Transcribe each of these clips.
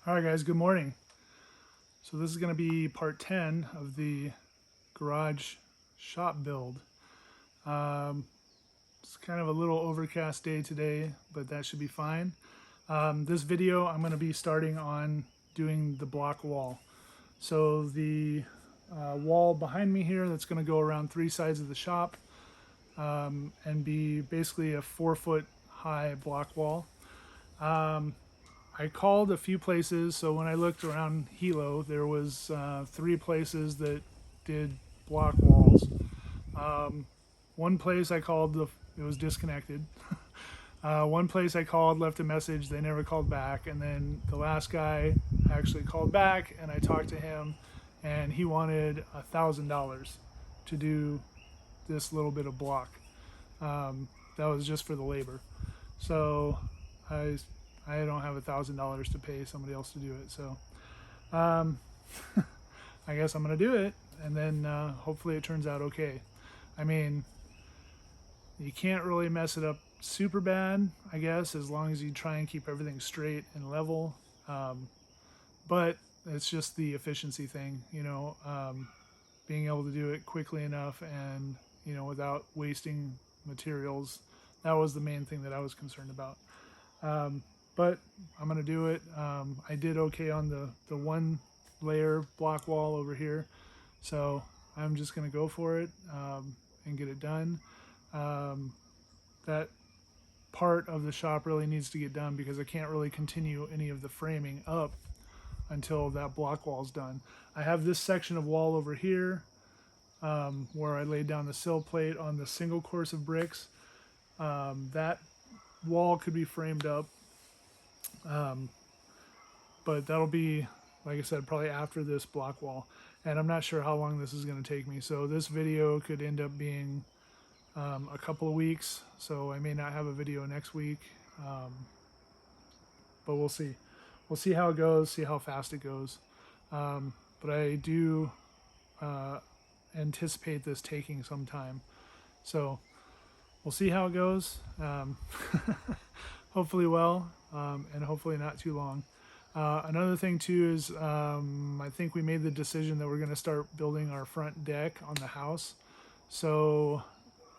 All right, guys, good morning. So this is going to be part 10 of the garage shop build. It's kind of a little overcast day today, but that should be fine. This video, I'm going to be starting on doing the block wall. So the wall behind me here, that's going to go around 3 sides of the shop and be basically a 4-foot high block wall. I called a few places, so when I looked around Hilo, there was 3 places that did block walls. One place I called, it was disconnected. One place I called, left a message, they never called back, and then the last guy actually called back, and I talked to him, and he wanted $1,000 to do this little bit of block. That was just for the labor. So I don't have $1,000 to pay somebody else to do it, so I guess I'm gonna do it, and then hopefully it turns out okay. I mean, you can't really mess it up super bad, I guess, as long as you try and keep everything straight and level. But it's just the efficiency thing, you know, being able to do it quickly enough and, you know, without wasting materials. That was the main thing that I was concerned about. But I'm going to do it. I did okay on the 1 layer block wall over here. So I'm just going to go for it and get it done. That part of the shop really needs to get done because I can't really continue any of the framing up until that block wall is done. I have this section of wall over here where I laid down the sill plate on the single course of bricks. That wall could be framed up. But that'll be, like I said, probably after this block wall, and I'm not sure how long this is going to take me, so this video could end up being a couple of weeks, so I may not have a video next week, but we'll see how it goes, see how fast it goes. But I do anticipate this taking some time, so we'll see how it goes. Hopefully well, and hopefully not too long. Another thing too is I think we made the decision that we're going to start building our front deck on the house. So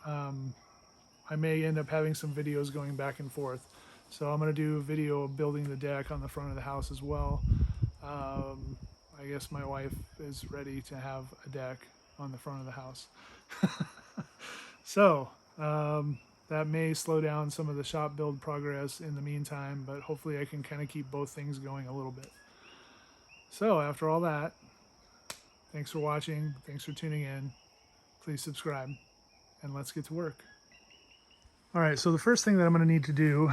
I may end up having some videos going back and forth. So I'm going to do a video of building the deck on the front of the house as well. I guess my wife is ready to have a deck on the front of the house. So that may slow down some of the shop build progress in the meantime, but hopefully I can kind of keep both things going a little bit. So after all that, thanks for watching, thanks for tuning in, please subscribe, and let's get to work. All right, so the first thing that I'm going to need to do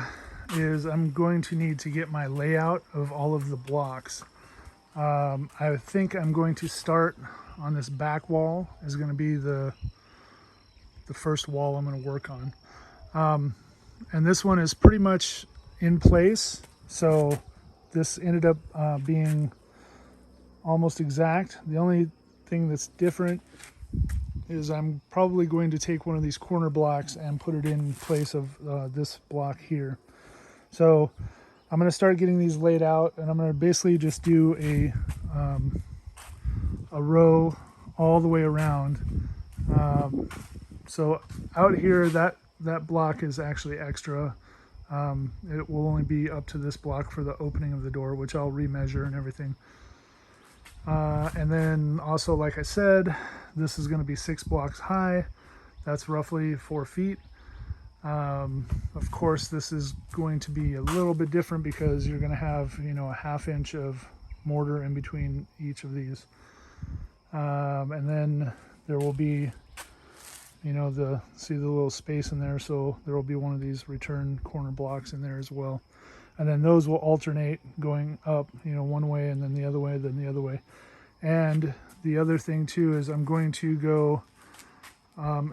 is I'm going to need to get my layout of all of the blocks. I think I'm going to start on this back wall, is going to be the first wall I'm going to work on. And this one is pretty much in place, so this ended up being almost exact. The only thing that's different is I'm probably going to take one of these corner blocks and put it in place of this block here. So I'm going to start getting these laid out, and I'm going to basically just do a row all the way around. So out here, that block is actually extra. It will only be up to this block for the opening of the door, which I'll remeasure and everything. And then also, like I said, this is going to be 6 blocks high. That's roughly 4 feet. Of course, this is going to be a little bit different because you're going to have, you know, a 1/2 inch of mortar in between each of these. And then there will be, you know, see the little space in there, so there will be one of these return corner blocks in there as well. And then those will alternate going up, you know, one way and then the other way, then the other way. And the other thing too is I'm going to go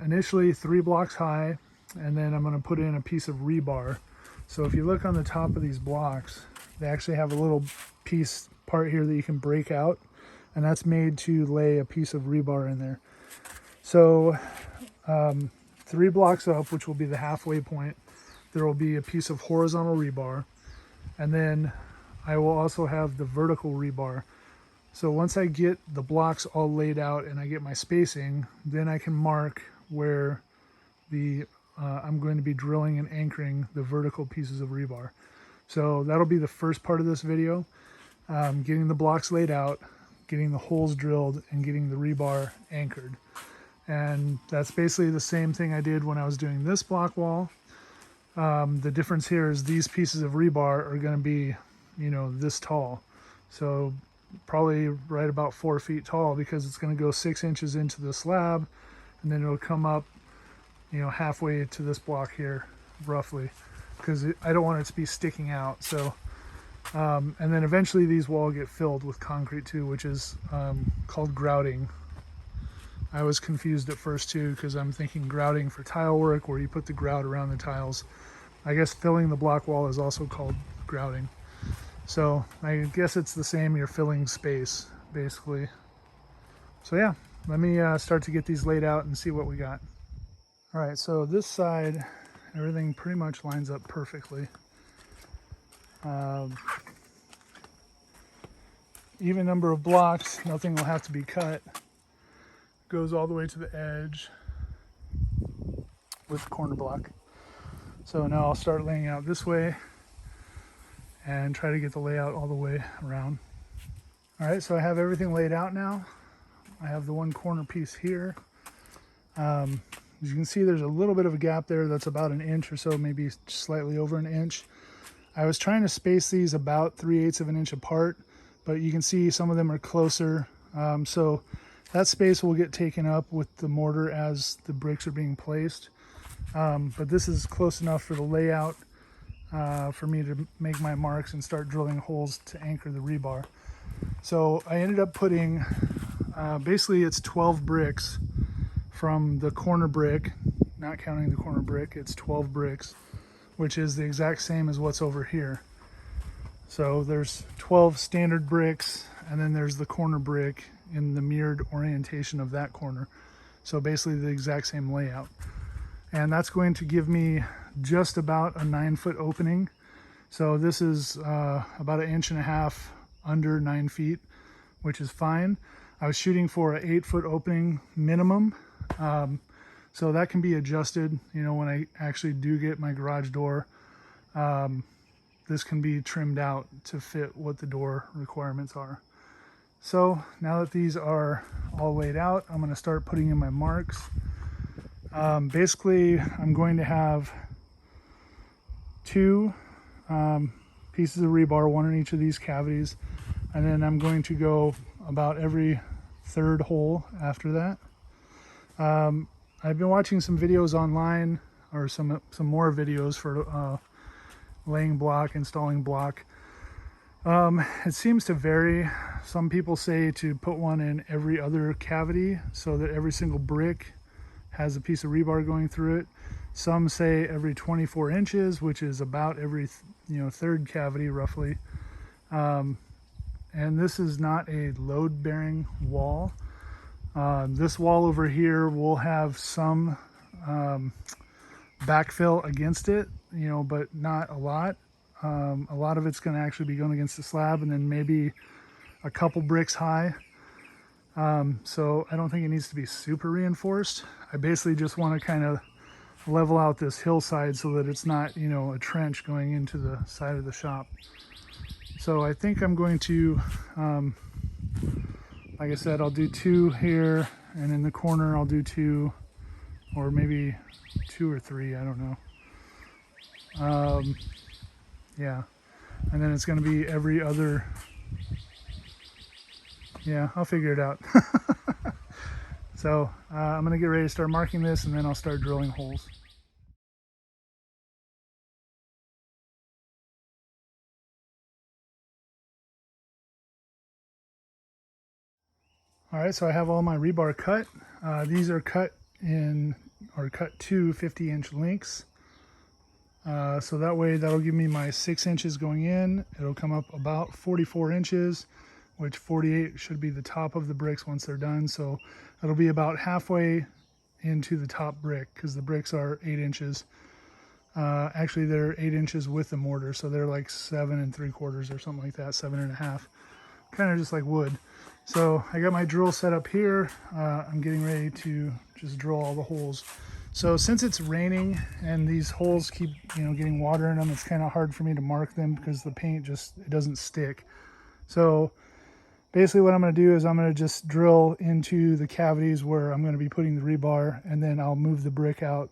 initially 3 blocks high, and then I'm going to put in a piece of rebar. So if you look on the top of these blocks, they actually have a little part here that you can break out, and that's made to lay a piece of rebar in there. So 3 blocks up, which will be the halfway point, there will be a piece of horizontal rebar, and then I will also have the vertical rebar. So once I get the blocks all laid out and I get my spacing, then I can mark where I'm going to be drilling and anchoring the vertical pieces of rebar. So that'll be the first part of this video, getting the blocks laid out, getting the holes drilled, and getting the rebar anchored. And that's basically the same thing I did when I was doing this block wall. The difference here is these pieces of rebar are going to be, this tall. So probably right about 4 feet tall, because it's going to go 6 inches into the slab, and then it'll come up, halfway to this block here, roughly, because I don't want it to be sticking out. So, and then eventually these walls get filled with concrete too, which is called grouting. I was confused at first too, because I'm thinking grouting for tile work, where you put the grout around the tiles. I guess filling the block wall is also called grouting. So I guess it's the same, you're filling space, basically. So yeah, let me start to get these laid out and see what we got. All right, so this side, everything pretty much lines up perfectly. Even number of blocks, nothing will have to be cut. Goes all the way to the edge with the corner block. So now I'll start laying out this way and try to get the layout all the way around. All right, so I have everything laid out now. I have the one corner piece here. As you can see, there's a little bit of a gap there that's about 1 inch or so, maybe slightly over 1 inch. I was trying to space these about 3/8 of an inch apart, but you can see some of them are closer. So that space will get taken up with the mortar as the bricks are being placed. But this is close enough for the layout for me to make my marks and start drilling holes to anchor the rebar. So I ended up putting, basically it's 12 bricks from the corner brick, not counting the corner brick, it's 12 bricks, which is the exact same as what's over here. So there's 12 standard bricks, and then there's the corner brick in the mirrored orientation of that corner. So basically the exact same layout. And that's going to give me just about a 9-foot opening. So this is about 1.5 inches under 9 feet, which is fine. I was shooting for an 8-foot opening minimum. So that can be adjusted, when I actually do get my garage door. This can be trimmed out to fit what the door requirements are. So now that these are all laid out, I'm going to start putting in my marks. Basically, I'm going to have 2 pieces of rebar, 1 in each of these cavities, and then I'm going to go about every 3rd hole after that. I've been watching some videos online, or some more videos for laying block, installing block. It seems to vary. Some people say to put one in every other cavity so that every single brick has a piece of rebar going through it. Some say every 24 inches, which is about every 3rd cavity roughly. And this is not a load-bearing wall. This wall over here will have some backfill against it, but not a lot. A lot of it's going to actually be going against the slab, and then maybe a couple bricks high. So I don't think it needs to be super reinforced. I basically just want to kind of level out this hillside so that it's not, a trench going into the side of the shop. So I think I'm going to, like I said, I'll do 2 here, and in the corner I'll do 2, or maybe 2 or 3, I don't know. Yeah, and then it's going to be every other. Yeah, I'll figure it out. So I'm going to get ready to start marking this, and then I'll start drilling holes. All right, so I have all my rebar cut. These are cut to 50-inch lengths. So that way, that'll give me my 6 inches going in. It'll come up about 44 inches, which 48 should be the top of the bricks once they're done. So it'll be about halfway into the top brick, because the bricks are 8 inches. Actually, they're 8 inches with the mortar, so they're like 7 3/4 or something like that, 7.5. Kind of just like wood. So I got my drill set up here. I'm getting ready to just drill all the holes. So since it's raining and these holes keep, getting water in them, it's kind of hard for me to mark them because the paint just, it doesn't stick. So basically what I'm going to do is I'm going to just drill into the cavities where I'm going to be putting the rebar, and then I'll move the brick out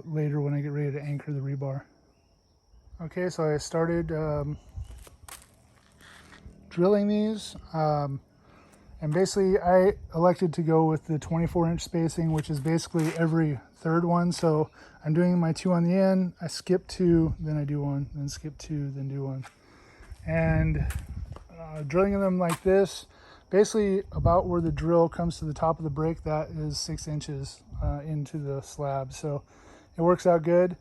later when I get ready to anchor the rebar. Okay, so I started drilling these, and basically I elected to go with the 24-inch spacing, which is basically every third one. So I'm doing my 2 on the end, I skip 2, then I do 1, then skip 2, then do 1. And drilling them like this, basically about where the drill comes to the top of the brick, that is 6 inches into the slab. So it works out good.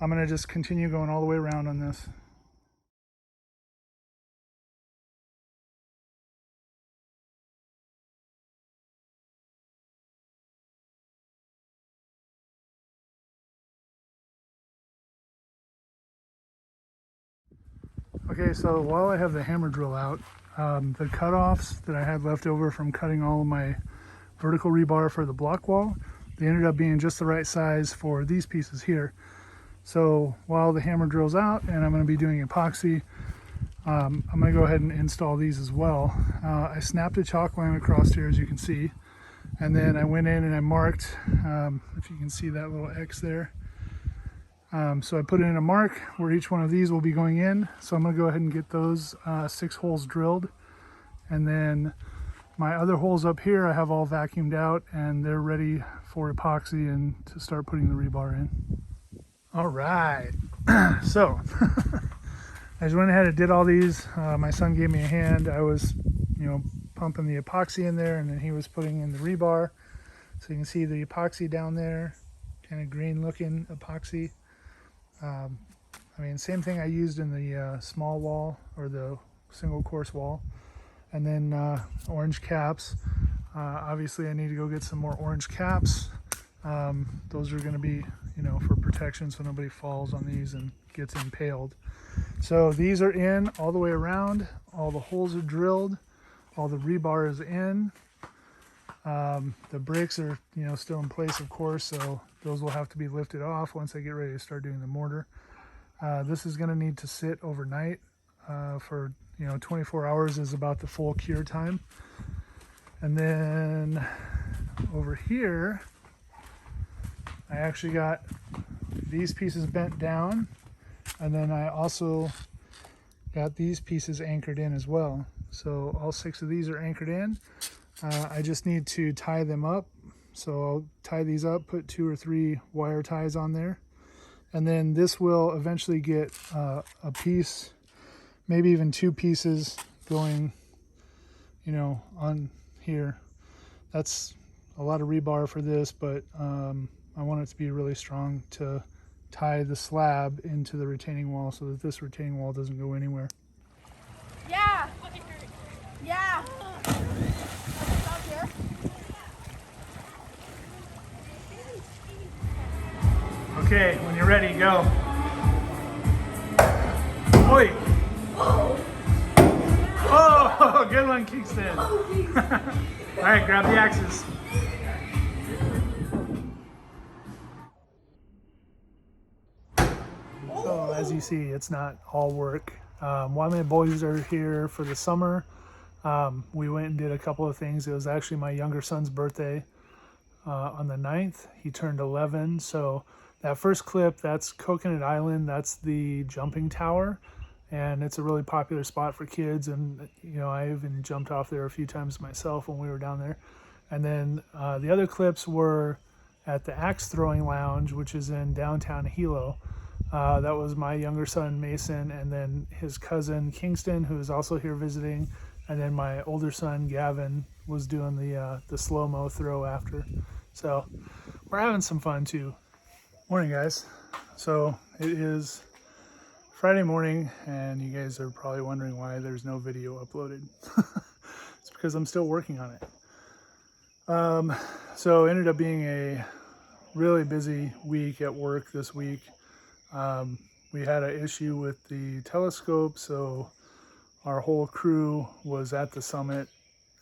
I'm going to just continue going all the way around on this. Okay, so while I have the hammer drill out, the cutoffs that I had left over from cutting all of my vertical rebar for the block wall, they ended up being just the right size for these pieces here. So while the hammer drills out and I'm going to be doing epoxy, I'm going to go ahead and install these as well. I snapped a chalk line across here, as you can see, and then I went in and I marked, if you can see that little X there. So I put in a mark where each one of these will be going in. So I'm going to go ahead and get those 6 holes drilled. And then my other holes up here I have all vacuumed out and they're ready for epoxy and to start putting the rebar in. All right, so I just went ahead and did all these. My son gave me a hand. I was, pumping the epoxy in there, and then he was putting in the rebar. So you can see the epoxy down there, kind of green looking epoxy. Same thing I used in the small wall or the single course wall. And then orange caps. Obviously I need to go get some more orange caps. Those are going to be, for protection so nobody falls on these and gets impaled. So these are in all the way around. All the holes are drilled. All the rebar is in. The bricks are, still in place, of course, so those will have to be lifted off once I get ready to start doing the mortar. This is going to need to sit overnight for, 24 hours is about the full cure time. And then over here, I actually got these pieces bent down, and then I also got these pieces anchored in as well. So all 6 of these are anchored in. I just need to tie them up. So I'll tie these up, put 2 or 3 wire ties on there. And then this will eventually get a piece, maybe even 2 pieces going, on here. That's a lot of rebar for this, but I want it to be really strong to tie the slab into the retaining wall so that this retaining wall doesn't go anywhere. Yeah. Yeah. Okay, when you're ready, go. Oi! Oh, good one, Kingston. All right, grab the axes. So as you see, it's not all work. While my boys are here for the summer, we went and did a couple of things. It was actually my younger son's birthday on the 9th. He turned 11. So that first clip, that's Coconut Island. That's the jumping tower. And it's a really popular spot for kids. And, I even jumped off there a few times myself when we were down there. And then the other clips were at the Axe Throwing Lounge, which is in downtown Hilo. That was my younger son, Mason, and then his cousin, Kingston, who is also here visiting. And then my older son, Gavin, was doing the slow-mo throw after. So we're having some fun too. Morning, guys. So it is Friday morning, and you guys are probably wondering why there's no video uploaded. It's because I'm still working on it. So it ended up being a really busy week at work this week. We had an issue with the telescope, so our whole crew was at the summit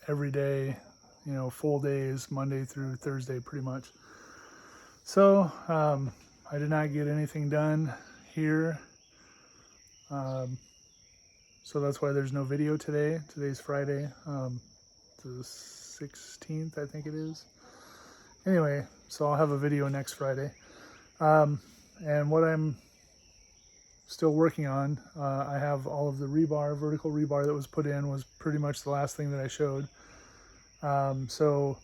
every day, you know, full days, Monday through Thursday, pretty much. So I did not get anything done here. So that's why there's no video today. Today's Friday, the 16th, I think it is. Anyway, so I'll have a video next Friday. And what I'm still working on, I have all of the rebar, vertical rebar that was put in was pretty much the last thing that I showed. So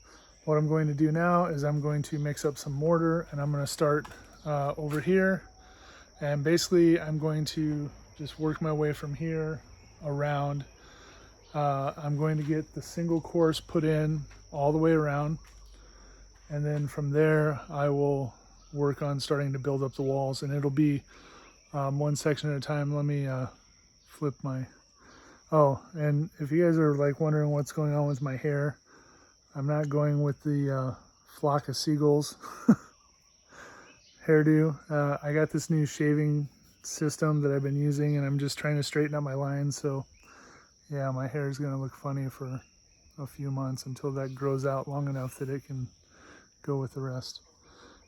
what I'm going to do now is I'm going to mix up some mortar, and I'm going to start over here. And basically I'm going to just work my way from here around. I'm going to get the single course put in all the way around. And then from there, I will work on starting to build up the walls, and it'll be one section at a time. Let me flip my, oh, and if you guys are like wondering what's going on with my hair, I'm not going with the flock of seagulls hairdo. I got this new shaving system that I've been using, and I'm just trying to straighten up my lines. So yeah, my hair is going to look funny for a few months until that grows out long enough that it can go with the rest.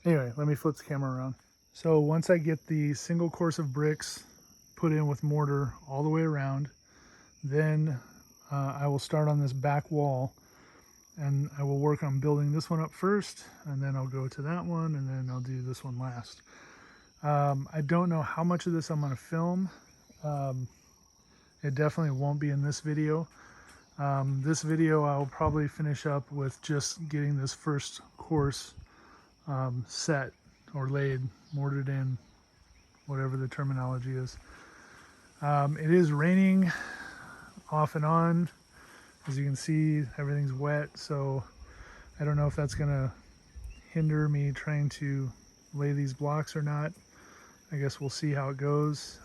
Anyway, let me flip the camera around. So once I get the single course of bricks put in with mortar all the way around, then I will start on this back wall, and I will work on building this one up first, and then I'll go to that one, and then I'll do this one last. I don't know how much of this I'm going to film. It definitely won't be in this video. This video I'll probably finish up with just getting this first course set or laid, mortared in, whatever the terminology is. It is raining off and on. As you can see, everything's wet, so I don't know if that's gonna hinder me trying to lay these blocks or not. I guess we'll see how it goes.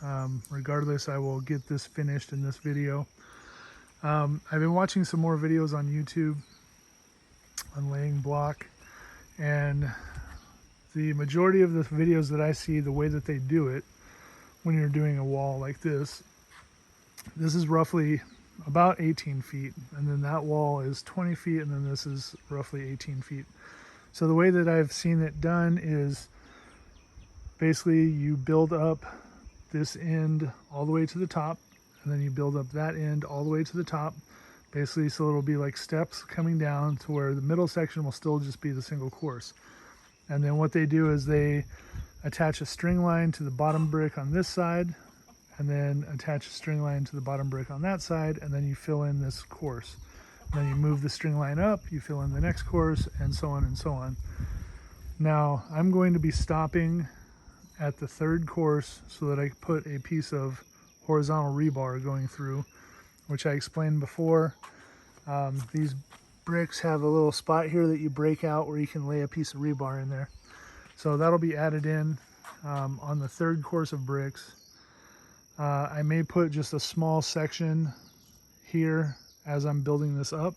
Regardless, I will get this finished in this video. I've been watching some more videos on YouTube on laying block, and the majority of the videos that I see, the way that they do it when you're doing a wall like this is roughly about 18 feet, and then that wall is 20 feet, and then this is roughly 18 feet. So the way that I've seen it done is basically you build up this end all the way to the top, and then you build up that end all the way to the top, basically, so it'll be like steps coming down to where the middle section will still just be the single course. And then what they do is they attach a string line to the bottom brick on this side, and then attach a string line to the bottom brick on that side, and then you fill in this course. And then you move the string line up, you fill in the next course, and so on and so on. Now, I'm going to be stopping at the third course so that I can put a piece of horizontal rebar going through, which I explained before. These bricks have a little spot here that you break out where you can lay a piece of rebar in there. So that'll be added in on the third course of bricks. I may put just a small section here as I'm building this up,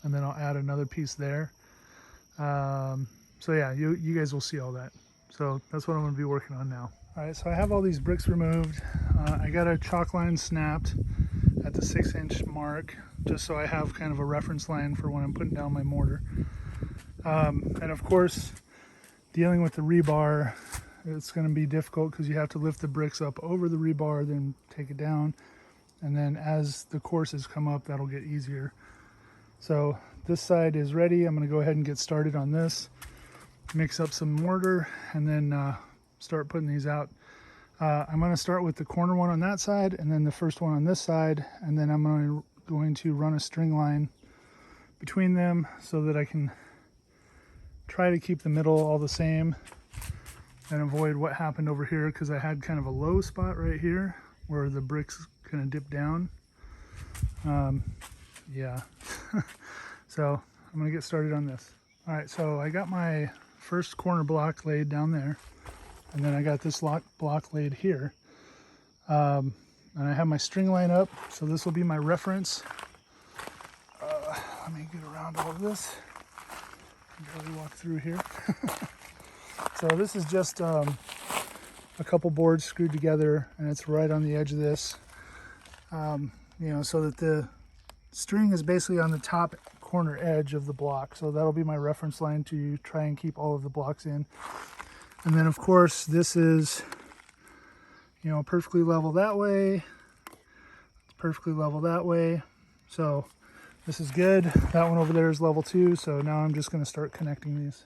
and then I'll add another piece there. So yeah, you guys will see all that. So that's what I'm going to be working on now. All right, so I have all these bricks removed. I got a chalk line snapped at the 6-inch mark, just so I have kind of a reference line for when I'm putting down my mortar. And of course, dealing with the rebar, it's going to be difficult because you have to lift the bricks up over the rebar, then take it down. And then as the courses come up, that'll get easier. So this side is ready. I'm going to go ahead and get started on this. Mix up some mortar, and then start putting these out. I'm going to start with the corner one on that side, and then the first one on this side, and then I'm going to run a string line between them so that I can try to keep the middle all the same and avoid what happened over here, because I had kind of a low spot right here where the bricks kind of dip down. Yeah. So I'm going to get started on this. All right, so I got my first corner block laid down there, and then I got this block laid here, and I have my string line up, so this will be my reference. Let me get around all of this and barely walk through here. So this is just a a couple boards screwed together, and it's right on the edge of this, you know, so that the string is basically on the top corner edge of the block. So that'll be my reference line to try and keep all of the blocks in. And then of course this is, you know, perfectly level that way. It's perfectly level that way. So this is good. That one over there is level 2. So now I'm just going to start connecting these.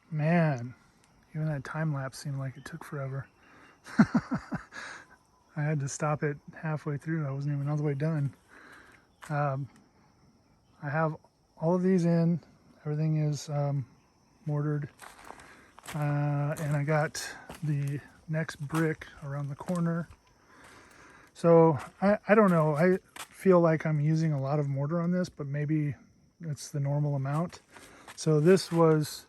Man, even that time lapse seemed like it took forever. I had to stop it halfway through. I wasn't even all the way done. I have all of these in. Everything is mortared. And I got the next brick around the corner. So I don't know. I feel like I'm using a lot of mortar on this, but maybe it's the normal amount. So this was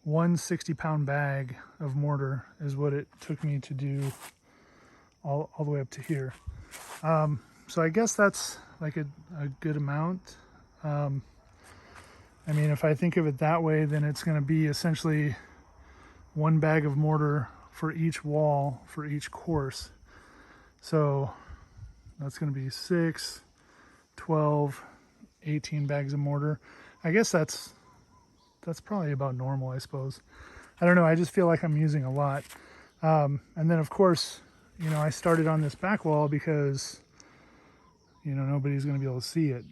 1 60-pound bag of mortar is what it took me to do all the way up to here. So I guess that's like a good amount. I mean, if I think of it that way, then it's going to be essentially 1 bag of mortar for each wall for each course. So that's going to be 6, 12, 18 bags of mortar. I guess that's probably about normal, I suppose. I don't know. I just feel like I'm using a lot. And then of course, you know, I started on this back wall because, you know, nobody's going to be able to see it.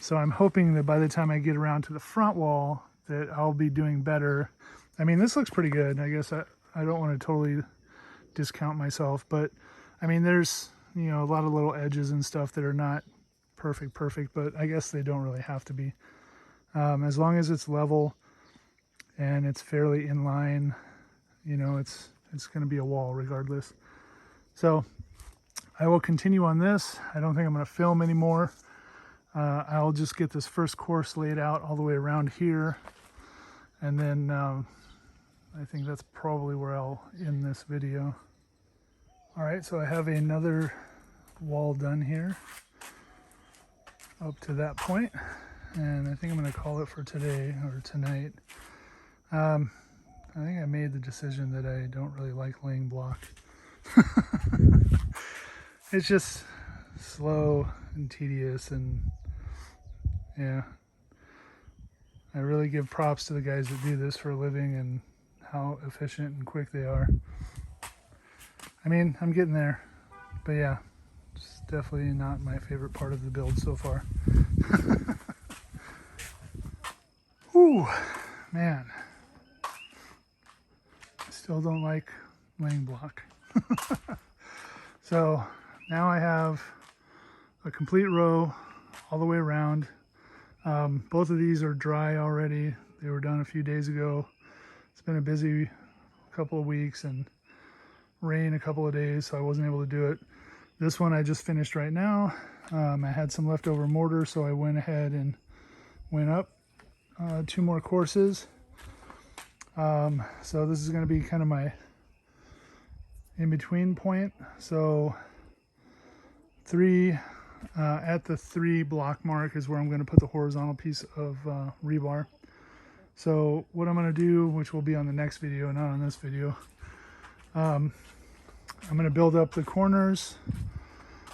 So I'm hoping that by the time I get around to the front wall that I'll be doing better. I mean, this looks pretty good. I guess I don't want to totally discount myself, but I mean, there's, you know, a lot of little edges and stuff that are not perfect, but I guess they don't really have to be. As long as it's level and it's fairly in line, you know, it's going to be a wall regardless. So I will continue on this. I don't think I'm going to film anymore. I'll just get this first course laid out all the way around here. And then I think that's probably where I'll end this video. All right, so I have another wall done here up to that point. And I think I'm going to call it for today or tonight. I think I made the decision that I don't really like laying block. It's just slow and tedious, and yeah, I really give props to the guys that do this for a living and how efficient and quick they are. I mean, I'm getting there, but yeah, it's definitely not my favorite part of the build so far. Whew, man. I still don't like laying block. So now I have a complete row all the way around. Both of these are dry already. They were done a few days ago. It's been a busy couple of weeks and rain a couple of days, so I wasn't able to do it. This one I just finished right now. I had some leftover mortar, so I went ahead and went up 2 more courses. So this is going to be kind of my in-between point. So 3 at the 3 block mark is where I'm going to put the horizontal piece of rebar. So what I'm going to do, which will be on the next video, not on this video, I'm going to build up the corners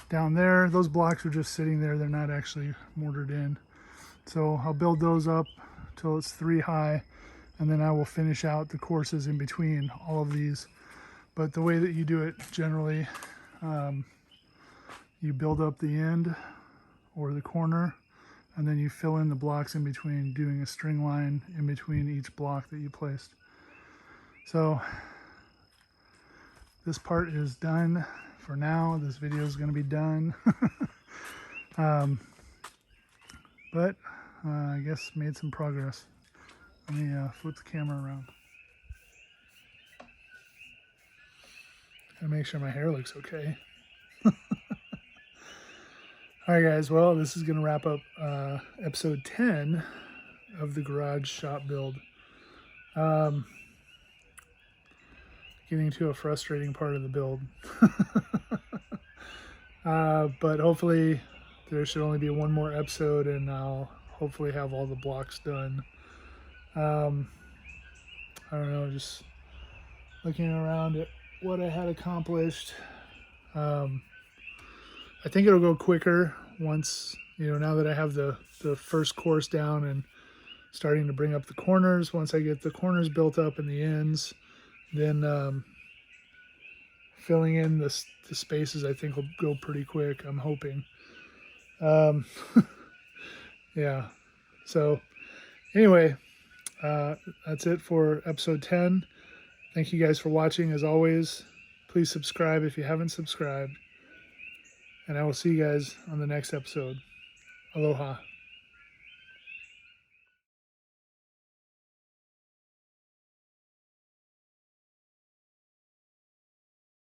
down there. Those blocks are just sitting there. They're not actually mortared in. So I'll build those up till it's 3 high, and then I will finish out the courses in between all of these. But the way that you do it generally, you build up the end or the corner, and then you fill in the blocks in between, doing a string line in between each block that you placed. So this part is done for now. This video is going to be done. But I guess made some progress. Let me flip the camera around. Gotta make sure my hair looks okay. All right, guys. Well, this is going to wrap up episode 10. of the garage shop build. Getting to a frustrating part of the build. But hopefully there should only be one more episode and I'll hopefully have all the blocks done. I don't know, just looking around at what I had accomplished. I think it'll go quicker once, now that I have the first course down and starting to bring up the corners. Once I get the corners built up and the ends, then filling in the spaces I think will go pretty quick, I'm hoping. Yeah, so anyway, that's it for episode 10. Thank you guys for watching. As always, please subscribe if you haven't subscribed, and I will see you guys on the next episode. Aloha.